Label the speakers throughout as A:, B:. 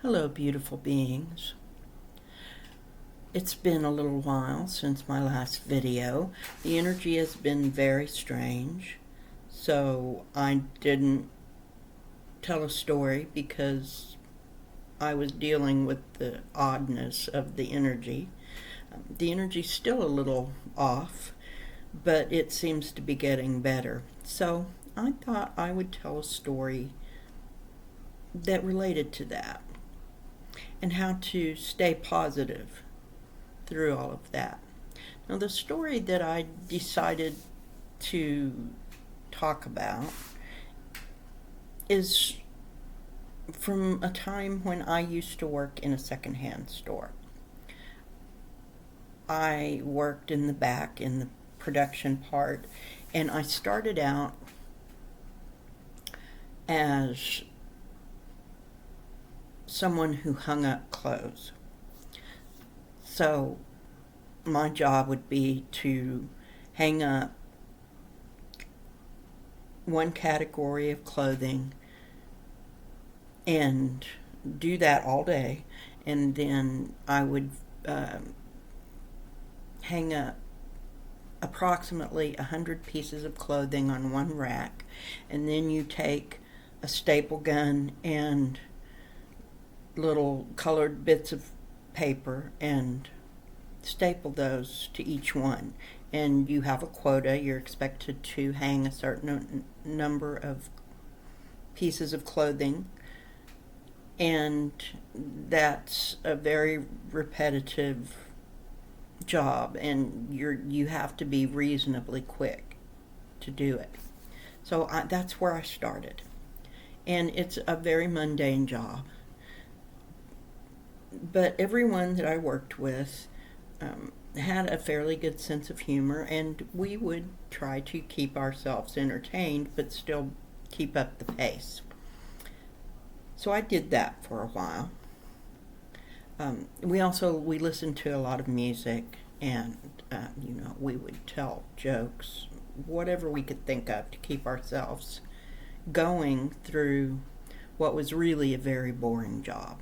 A: Hello, beautiful beings. It's been a little while since my last video. The energy has been very strange, so I didn't tell a story because I was dealing with the oddness of the energy. The energy's still a little off, but it seems to be getting better. So I thought I would tell a story that related to that and how to stay positive through all of that. Now, the story that I decided to talk about is from a time when I used to work in a secondhand store. I worked in the back, in the production part, and I started out as someone who hung up clothes. So my job would be to hang up one category of clothing and do that all day, and then I would hang up approximately 100 pieces of clothing on one rack, and then you take a staple gun and little colored bits of paper and staple those to each one. And you have a quota. You're expected to hang a certain number of pieces of clothing, and that's a very repetitive job, and you have to be reasonably quick to do it. So that's where I started, and it's a very mundane job. But everyone that I worked with had a fairly good sense of humor, and we would try to keep ourselves entertained but still keep up the pace. So I did that for a while. We listened to a lot of music, and we would tell jokes, whatever we could think of to keep ourselves going through what was really a very boring job.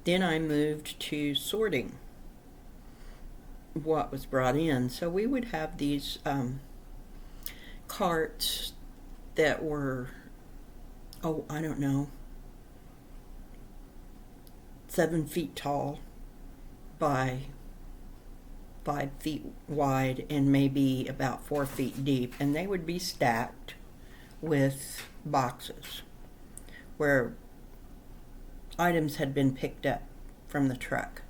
A: Then I moved to sorting what was brought in. So we would have these carts that were, I don't know, 7 feet tall by 5 feet wide and maybe about 4 feet deep, and they would be stacked with boxes where items had been picked up from the truck.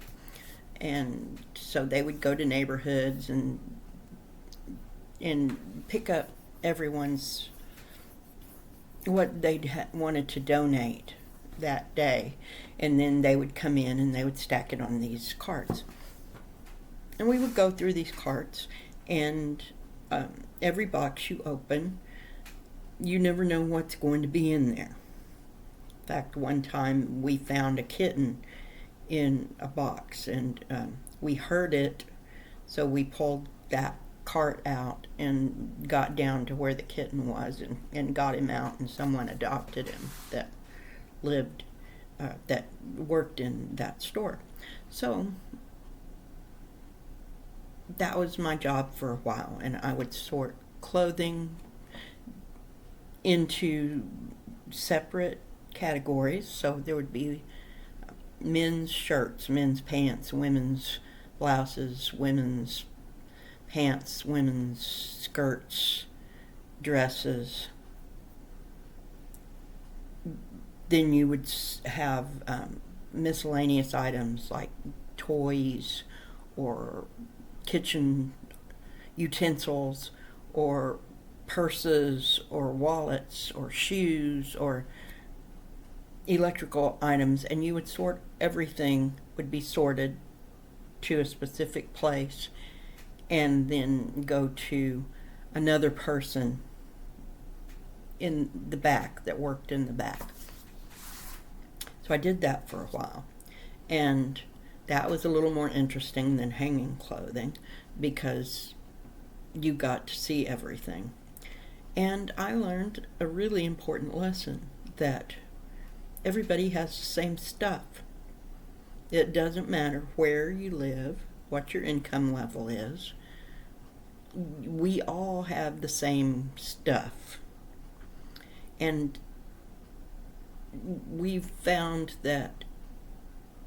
A: And so they would go to neighborhoods and pick up everyone's what they wanted to donate that day, and then they would come in and they would stack it on these carts. And we would go through these carts, and every box you open, you never know what's going to be in there. In fact, one time we found a kitten in a box, and we heard it, so we pulled that cart out and got down to where the kitten was and got him out, and someone adopted him that worked in that store. So that was my job for a while, and I would sort clothing into separate categories. So there would be men's shirts, men's pants, women's blouses, women's pants, women's skirts, dresses. Then you would have miscellaneous items like toys or kitchen utensils or purses or wallets or shoes or electrical items, and you would sort everything, would be sorted to a specific place, and then go to another person in the back that worked in the back. So I did that for a while, and that was a little more interesting than hanging clothing because you got to see everything. And I learned a really important lesson, that everybody has the same stuff. It doesn't matter where you live, what your income level is. We all have the same stuff. And we've found that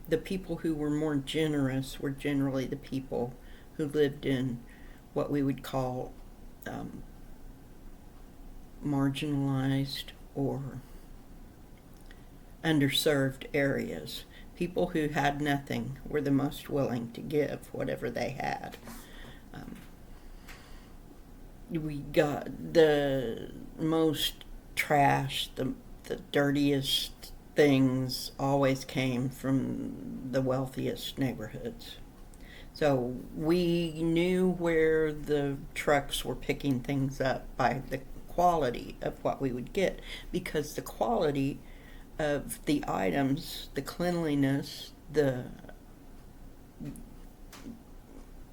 A: the people who were more generous were generally the people who lived in what we would call marginalized or underserved areas. People who had nothing were the most willing to give whatever they had. We got the most trash, the dirtiest things always came from the wealthiest neighborhoods. So we knew where the trucks were picking things up by the quality of what we would get, because the quality of the items, the cleanliness,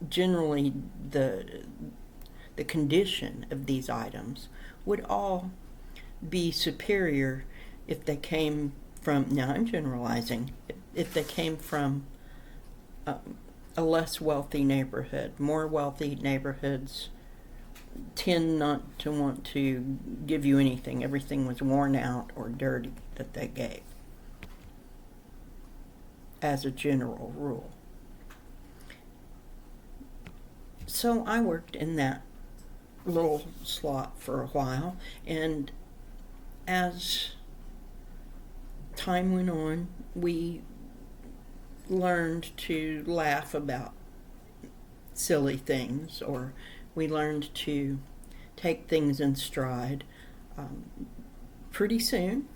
A: generally the condition of these items would all be superior if they came from, now I'm generalizing, if they came from a less wealthy neighborhood. More wealthy neighborhoods tend not to want to give you anything. Everything was worn out or dirty that they gave, as a general rule. So I worked in that little slot for a while, and as time went on, we learned to laugh about silly things, or we learned to take things in stride. Pretty soon,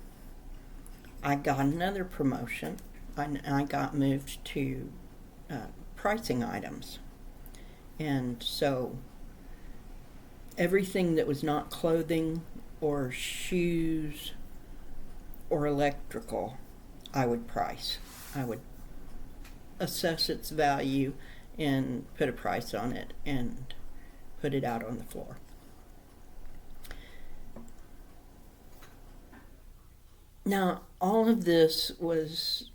A: I got another promotion. I got moved to pricing items. And so everything that was not clothing or shoes or electrical, I would price. I would assess its value and put a price on it and put it out on the floor. Now, all of this was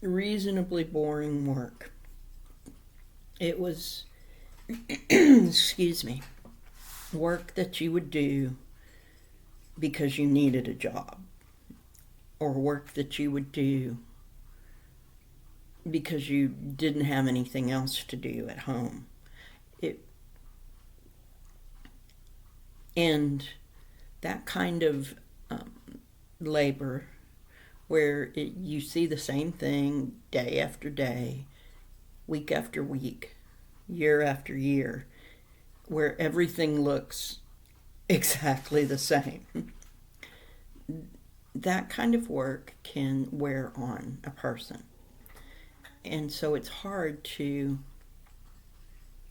A: reasonably boring work. It was, excuse me, work that you would do because you needed a job, or work that you would do because you didn't have anything else to do at home. And that kind of labor, where you see the same thing day after day, week after week, year after year, where everything looks exactly the same. That kind of work can wear on a person. And so it's hard to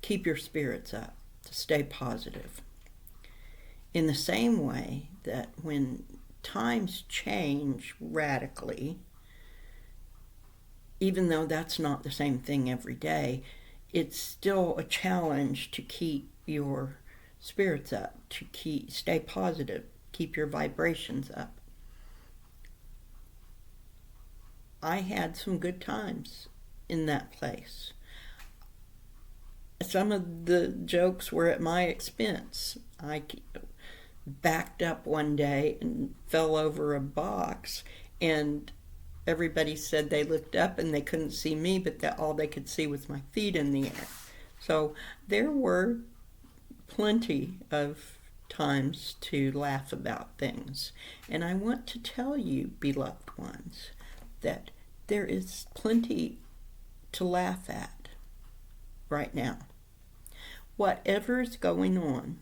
A: keep your spirits up, to stay positive. In the same way that when times change radically, even though that's not the same thing every day, it's still a challenge to keep your spirits up, to stay positive, keep your vibrations up. I had some good times in that place. Some of the jokes were at my expense. I backed up one day and fell over a box, and everybody said they looked up and they couldn't see me, but that all they could see was my feet in the air. So there were plenty of times to laugh about things. And I want to tell you, beloved ones, that there is plenty to laugh at right now. Whatever is going on,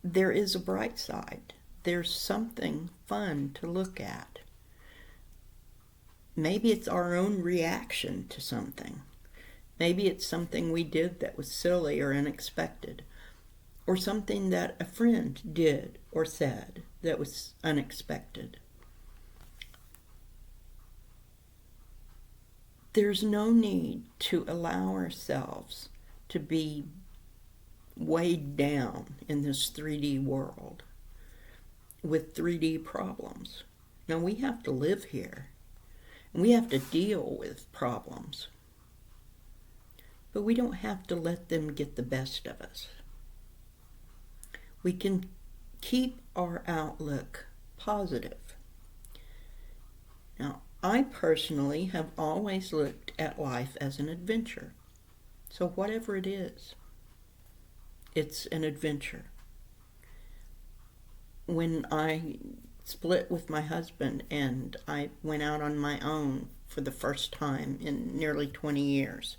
A: there is a bright side. There's something fun to look at. Maybe it's our own reaction to something. Maybe it's something we did that was silly or unexpected, or something that a friend did or said that was unexpected. There's no need to allow ourselves to be weighed down in this 3D world with 3D problems. Now we have to live here, and we have to deal with problems. But we don't have to let them get the best of us. We can keep our outlook positive. Now, I personally have always looked at life as an adventure. So whatever it is, it's an adventure. When I split with my husband and I went out on my own for the first time in nearly 20 years,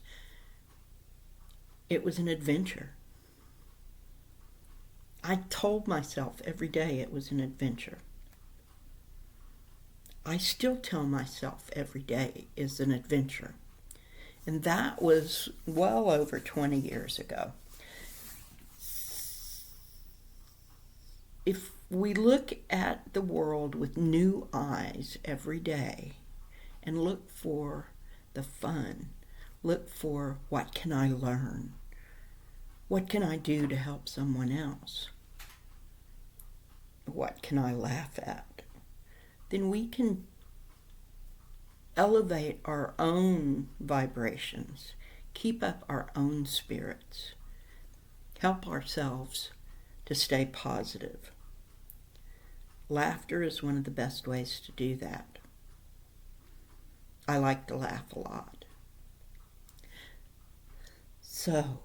A: it was an adventure. I told myself every day it was an adventure. I still tell myself every day is an adventure. And that was well over 20 years ago. If we look at the world with new eyes every day and look for the fun, look for what can I learn, what can I do to help someone else, what can I laugh at, then we can elevate our own vibrations, keep up our own spirits, help ourselves to stay positive. Laughter is one of the best ways to do that. I like to laugh a lot. So,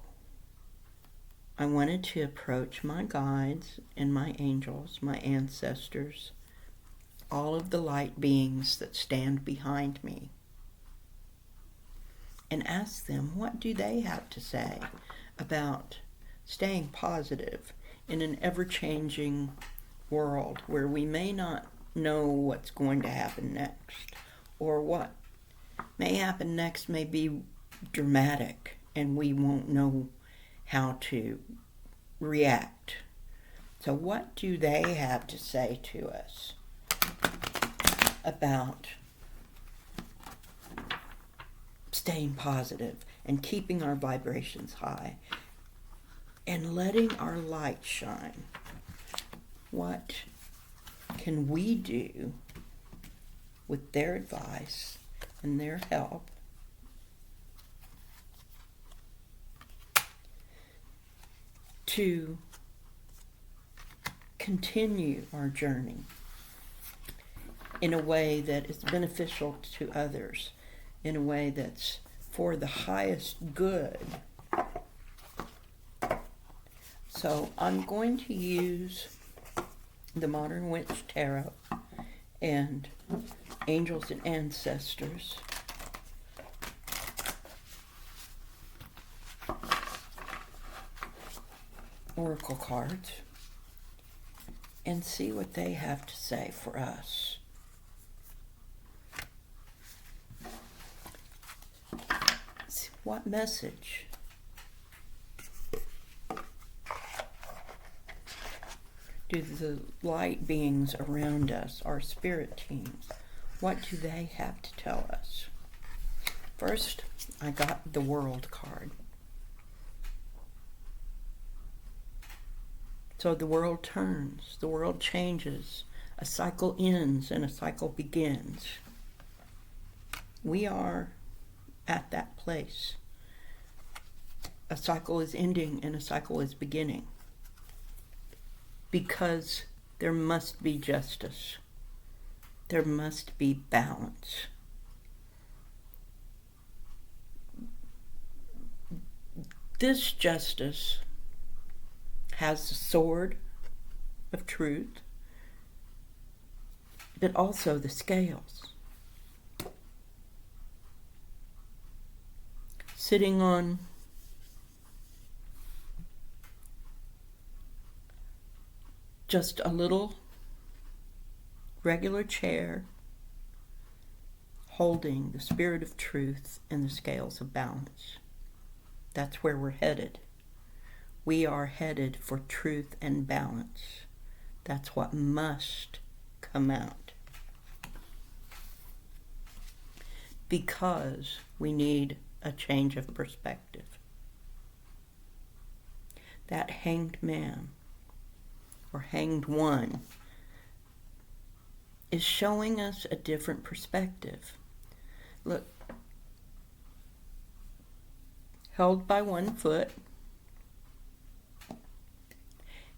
A: I wanted to approach my guides and my angels, my ancestors, all of the light beings that stand behind me, and ask them what do they have to say about staying positive in an ever-changing world where we may not know what's going to happen next, or what may happen next may be dramatic and we won't know how to react. So what do they have to say to us about staying positive and keeping our vibrations high and letting our light shine? What can we do with their advice and their help to continue our journey in a way that is beneficial to others, in a way that's for the highest good? So I'm going to use the Modern Witch Tarot and Angels and Ancestors Oracle cards and see what they have to say for us. What message do the light beings around us, our spirit teams, what do they have to tell us? First, I got the World card. So the world turns, the world changes, a cycle ends and a cycle begins. We are at that place. A cycle is ending and a cycle is beginning. Because there must be justice. There must be balance. This justice has the sword of truth, but also the scales. Sitting on just a little regular chair, holding the spirit of truth and the scales of balance. That's where we're headed. We are headed for truth and balance. That's what must come out. Because we need a change of perspective. That hanged man, or hanged one, is showing us a different perspective. Look, held by one foot,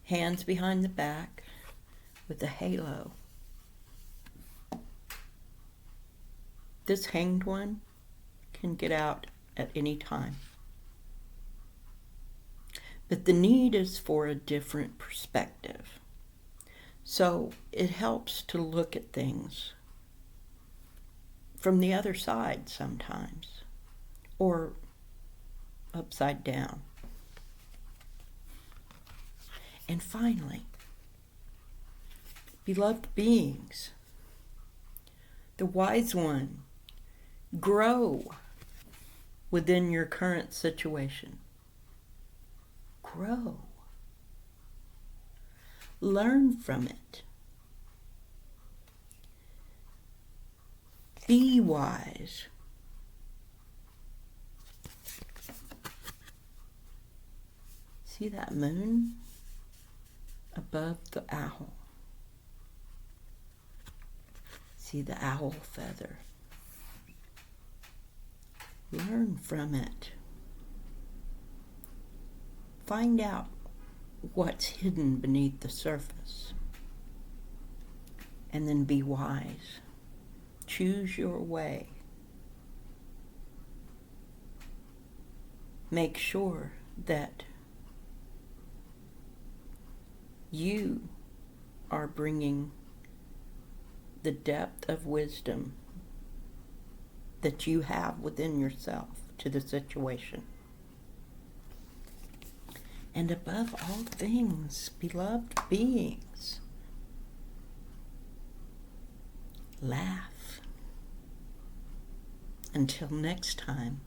A: hands behind the back with a halo. This hanged one can get out at any time. But the need is for a different perspective. So it helps to look at things from the other side sometimes, or upside down. And finally, beloved beings, the wise one, grow within your current situation. Grow. Learn from it. Be wise. See that moon above the owl? See the owl feather? Learn from it. Find out what's hidden beneath the surface. And then be wise. Choose your way. Make sure that you are bringing the depth of wisdom that you have within yourself to the situation. And above all things, beloved beings, laugh. Until next time.